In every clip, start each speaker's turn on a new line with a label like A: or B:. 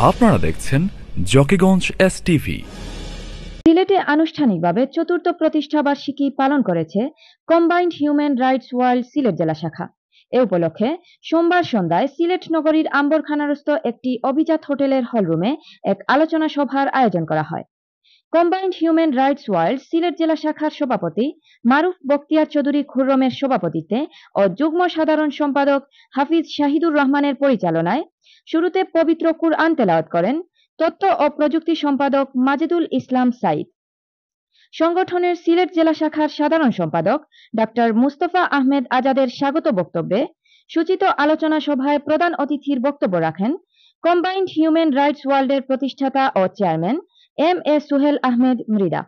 A: আপনারা দেখছেন জকিগঞ্জ এসটিভি।
B: সিলেটে আনুষ্ঠানিকভাবে চতুর্থ প্রতিষ্ঠাবার্ষিকী পালন করেছে combined human rights world Sylhet জেলা শাখা। এ উপলক্ষে সোমবার সন্ধ্যায় সিলেট নগরীর আম্বরখানারস্থ একটি অভিজাত হোটেলের হলরুমে এক আলোচনা সভার আয়োজন করা হয়। Combined human rights world Sylhet জেলা শাখার সভাপতি মারুফ বখতিয়ার চৌধুরী খুররমের সভাপতিত্বে ও যুগ্ম সাধারণ সম্পাদক হাফিজ শাহিদুর রহমানের পরিচালনায় শুরুতে পবিত্র কুরআন তেলাওয়াত করেন তথ্য ও প্রযুক্তি সম্পাদক মাজেদুল ইসলাম সাইদ। সংগঠনের সিলেট জেলা শাখার সাধারণ সম্পাদক ডাক্তার মুস্তফা আহমেদ আজাদের স্বাগত বক্তব্যে সূচিত আলোচনা সভায় প্রধান অতিথির বক্তব্য রাখেন কম্বাইন্ড হিউম্যান রাইটস ওয়ার্ল্ডের প্রতিষ্ঠাতা ও chairman M A Suhel Ahmed Mrida.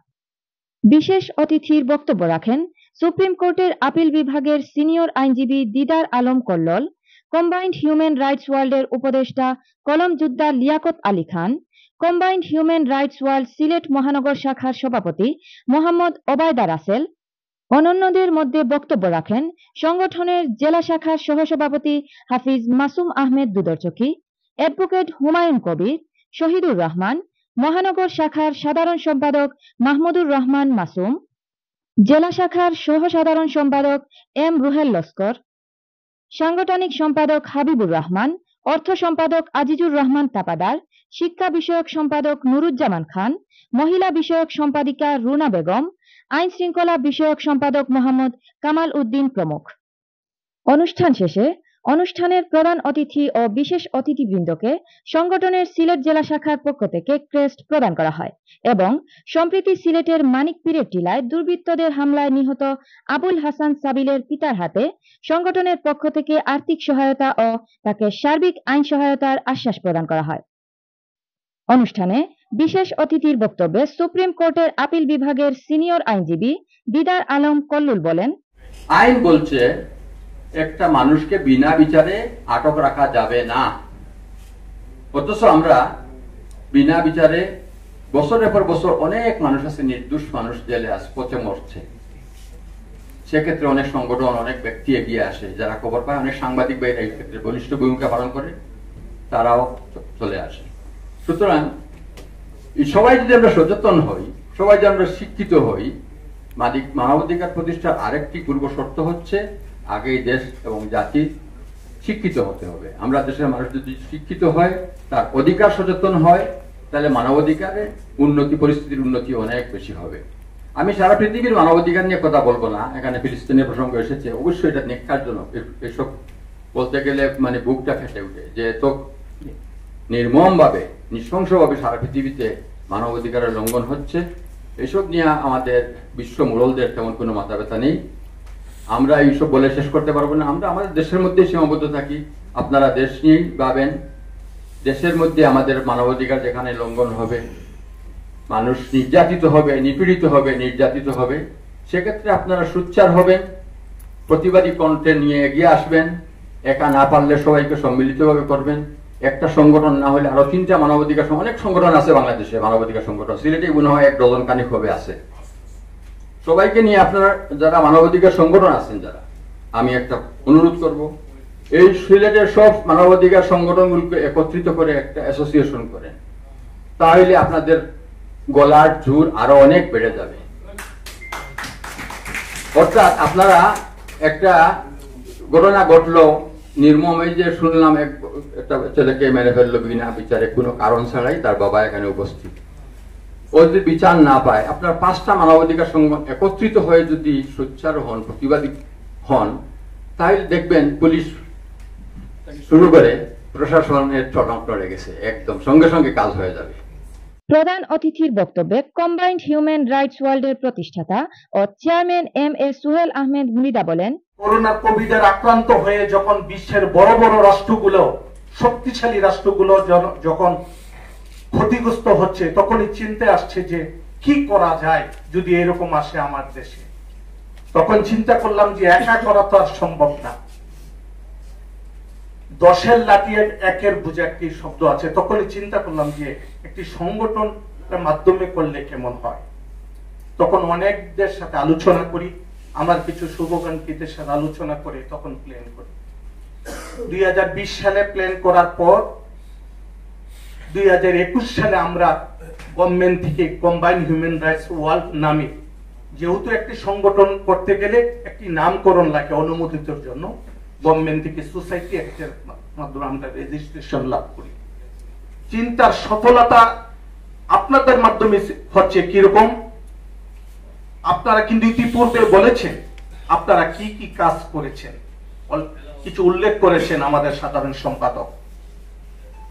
B: বিশেষ অতিথির বক্তব্য রাখেন সুপ্রিম কোর্টের আপিল বিভাগের সিনিয়র আইনজীবী Didar Alam Kallol, combined human rights ওয়ার্ল্ডের উপদেষ্টা কলম যোদ্ধা Liaquat Ali Khan, combined human rights world Sylhet মহানগর শাখার সভাপতি মোহাম্মদ ওবায়দা রাসেল। অন্যান্যদের মধ্যে বক্তব্য রাখেন সংগঠনের জেলা শাখার সহসভাপতি হাফিজ মাসুম আহমেদ দুদরচকি, অ্যাডভোকেট হুমায়ুন কবির, শহীদুর রহমান, মহানগর শাখার সাধারণ সম্পাদক মাহমুদুর রহমান মাসুম, জেলা শাখার সহ সাধারণ সম্পাদক এম রুহেল লস্কর, সাংগঠনিক সম্পাদক হাবিবুর রহমান, অর্থ সম্পাদক আজিজুর রহমান তাপাদার, শিক্ষা বিষয়ক সম্পাদক নুরুজ্জামান খান, মহিলা বিষয়ক সম্পাদিকা রুনা বেগম, আইন শৃঙ্খলা বিষয়ক সম্পাদক মোহাম্মদ কামাল উদ্দিন প্রমুখ। অনুষ্ঠান শেষে অনুষ্ঠানের প্রধান অতিথি ও বিশেষ অতিথিবৃন্দকে সংগঠনের সিলেট জেলা শাখার পক্ষ থেকে ক্রেস্ট প্রদান করা হয় এবং সম্প্রতি সিলেটের মানিকপীরের টিলায় দুর্বৃত্তদের হামলায় নিহত আবুল হাসান সাবিলের পিতার হাতে সংগঠনের পক্ষ থেকে আর্থিক সহায়তা ও তাকে সার্বিক আইন সহায়তার আশ্বাস প্রদান করা হয়। অনুষ্ঠানে বিশেষ অতিথির বক্তব্যে সুপ্রিম কোর্টের আপিল বিভাগের সিনিয়র আইনজীবী দিদার আলম কল্লুল বলেন,
C: আইন বলছে একটা মানুষকে বিনা বিচারে আটক রাখা যাবে না, অথচ আমরা বিনা বিচারে বছরের পর বছর অনেক মানুষ আছে, নির্দোষ মানুষ জেলে আছে, পথে মরছে। সেক্ষেত্রে অনেক সংগঠন, অনেক ব্যক্তি এগিয়ে আসে, যারা খবর পায়, অনেক সাংবাদিক ভাইরা এই ক্ষেত্রে বলিষ্ঠ ভূমিকা পালন করে, তারাও চলে আসে। সুতরাং সবাই যদি আমরা সচেতন হই, সবাই যদি আমরা শিক্ষিত হই, মানবাধিকার প্রতিষ্ঠার আরেকটি পূর্ব শর্ত হচ্ছে আগে দেশ এবং জাতি শিক্ষিত হতে হবে। আমরা দেশের মানুষ যদি শিক্ষিত হয়, তার অধিকার সচেতন হয়, তাহলে মানবাধিকারের উন্নতি, পরিস্থিতির উন্নতি অনেক বেশি হবে। আমি সারা পৃথিবীর মানবাধিকার নিয়ে কথা বলবো না, এখানে ফিলিস্তিনের প্রসঙ্গ এসেছে, অবশ্যই এটা নিখারজনক। এসব বলতে গেলে মানে বুকটা ফেটে উঠে, যে এত নির্মম ভাবে, নৃশংসভাবে সারা পৃথিবীতে মানবাধিকারের লঙ্ঘন হচ্ছে। এসব নিয়ে আমাদের বিশ্ব মোড়লদের তেমন কোনো মাথা ব্যথা নেই। আমরা এইসব বলে শেষ করতে পারবো না। আমরা আমাদের দেশের মধ্যে সীমাবদ্ধ থাকি। আপনারা দেশ নিয়েই ভাবেন, দেশের মধ্যে আমাদের মানবাধিকার যেখানে লঙ্ঘন হবে, মানুষ নির্যাতিত হবে, নিপীড়িত হবে, নির্যাতিত হবে, সেক্ষেত্রে আপনারা সোচ্চার হবেন, প্রতিবাদী কণ্ঠে নিয়ে এগিয়ে আসবেন। একা না পারলে সবাইকে সম্মিলিতভাবে করবেন। একটা সংগঠন না হলে আরো 3টা মানবাধিকার, অনেক সংগঠন আছে বাংলাদেশে, মানবাধিকার সংগঠন সিলেটে মনে হয় 1 ডজন খানিক হবে আছে। সবাইকে নিয়ে আপনারা যারা মানবাধিকার সংগঠন আছেন, যারা, আমি একটা অনুরোধ করব, এই সিলেটের সব মানবাধিকার সংগঠনগুলোকে একত্রিত করে একটা অ্যাসোসিয়েশন করেন, তাহলে আপনাদের গলার জোর আরো অনেক বেড়ে যাবে। অর্থাৎ আপনারা একটা ঘটনা ঘটলো নির্মম, এই যে শুনলাম একটা ছেলেকে মেরে ফেললো বিনা বিচারে, কোনো কারণ ছাড়াই, তার বাবা এখানে উপস্থিত, ও যদি বিচার না পায়, আপনার 5টা মানবাধিকার সংগঠন একত্রিত হয়ে যদি সোচ্চার হন, প্রতিবাদী হন, তাহলে দেখবেন পুলিশ শুরু করে প্রশাসনের চটাম পড়ে গেছে, একদম সঙ্গে সঙ্গে কাজ হয়ে যাবে।
B: প্রধান অতিথির বক্তব্যে কম্বাইন্ড হিউম্যান রাইটস ওয়ার্ল্ডের প্রতিষ্ঠাতা ও chairman M A Suhel Ahmed Mrida বলেন,
D: করোনা কোভিডের আক্রান্ত হয়ে যখন বিশ্বের বড় বড় রাষ্ট্রগুলো, শক্তিশালী রাষ্ট্রগুলো যখন ক্ষতিগ্রস্ত হচ্ছে, তখনই চিন্তা আসছে যে কি করা যায় যদি এরকম আসে আমার দেশে। তখন চিন্তা করলাম যে একা করা তো আর সম্ভব না, 10-এর লাঠি 1-এর বুঝে একটি শব্দ আছে। তখনই চিন্তা করলাম যে একটি সংগঠন মাধ্যমে করলে কেমন হয়। তখন অনেকদের সাথে আলোচনা করি, আমার কিছু শুভকাঙ্ক্ষীদের সাথে আলোচনা করে তখন প্ল্যান করি। 2020 সালে প্ল্যান করার পর 2021 সালে আমরা গভর্নমেন্ট থেকে কম্বাইন্ড হিউম্যান রাইটস ওয়ার্ল্ড নামে, যেহেতু একটি সংগঠন করতে গেলে একটি নামকরণ লাগে অনুমোদিতর জন্য, গভর্নমেন্ট থেকে সোসাইটি অ্যাক্টের মাধ্যমে আমরা রেজিস্ট্রেশন লাভ করি। চিন্তার সফলতা আপনাদের মাধ্যমে হচ্ছে কিরকম, আপনারা কিন্তু ইতিপূর্বে বলেছেন আপনারা কি কি কাজ করেছেন, কিছু উল্লেখ করেছেন আমাদের সাধারণ সম্পাদক।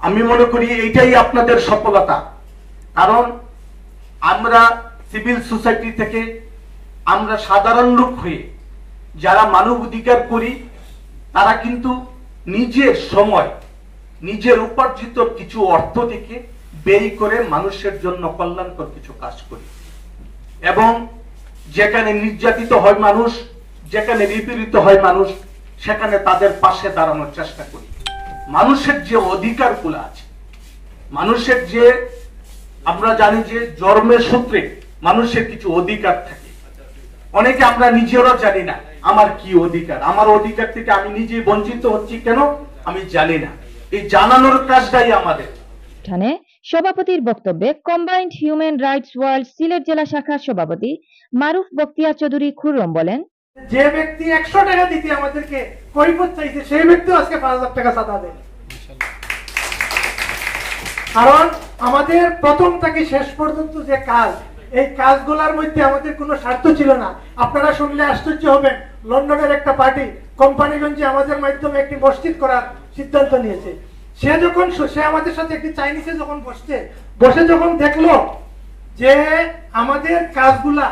D: আমি মনে করি এইটাই আপনাদের সফলতা, কারণ আমরা সিভিল সোসাইটি থেকে আমরা সাধারণ লোক হয়ে যারা মানব অধিকার করি, তারা কিন্তু নিজের সময়, নিজের উপার্জিত কিছু অর্থ থেকে ব্যয় করে মানুষের জন্য কল্যাণকর কিছু কাজ করি, এবং যেখানে নির্যাতিত হয় মানুষ, যেখানে নিপীড়িত হয় মানুষ, সেখানে তাদের পাশে দাঁড়ানোর চেষ্টা করি। মানুষের যে অধিকারগুলো আছে, মানুষের যে, আমরা জানি যে জন্মের সূত্রে মানুষের কিছু অধিকার থাকে, অনেকে আমরা নিজেরা জানি না আমার কি অধিকার, আমার অধিকার থেকে আমি নিজে বঞ্চিত হচ্ছি কেন আমি জানি না। এই জানানোর কাজটাই আমাদের।
B: এখানে সভাপতির বক্তব্যে combined human rights world Sylhet জেলা শাখার সভাপতি মারুফ বখতিয়ার চৌধুরী খুররম বলেন,
E: যে ব্যক্তি 100 টাকা দিতে আমাদেরকে কৈফিয়ত চাইছে, সেই ব্যক্তিও আজকে 5000 টাকা চাঁদা দেয়। কারণ আমাদের প্রথম থেকে শেষ পর্যন্ত যে কাজ, এই কাজগুলোর মধ্যে আমাদের কোনো স্বার্থ ছিল না। আপনারা শুনলে আশ্চর্য হবেন, লন্ডনের একটা পার্টি কোম্পানিগঞ্জে আমাদের মাধ্যমে একটি মসজিদ করার সিদ্ধান্ত নিয়েছে। সে আমাদের সাথে একটি চাইনিজে যখন বসে যখন দেখলো যে আমাদের কাজগুলা,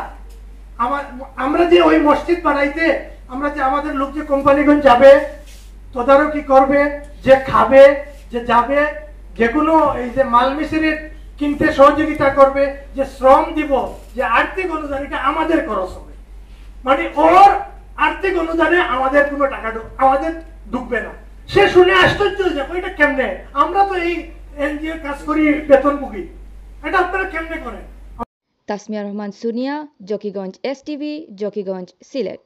E: আমরা যে ওই মসজিদ বানাইতে, আমরা যে আমাদের লোক যে কোম্পানিগঞ্জ যাবে, তদারকি করবে, যে খাবে, যে যাবে, যেগুলো এই যে মাল মিস্ত্রির কিনতে সহযোগিতা করবে, যে শ্রম দিব, যে আর্থিক অনুদান, এটা আমাদের খরচ হবে। মানে ওর আর্থিক অনুদানে আমাদের কোনো টাকা আমাদের ঢুকবে না। সে শুনে আশ্চর্য যে এটা কেমনে, আমরা তো এই এনজিও কাজ করি, বেতন ভুগি, এটা আপনারা কেমনে করেন।
B: তাসমিয়া রহমান সুনিয়া, জকিগঞ্জ STV, জকিগঞ্জ, সিলেট।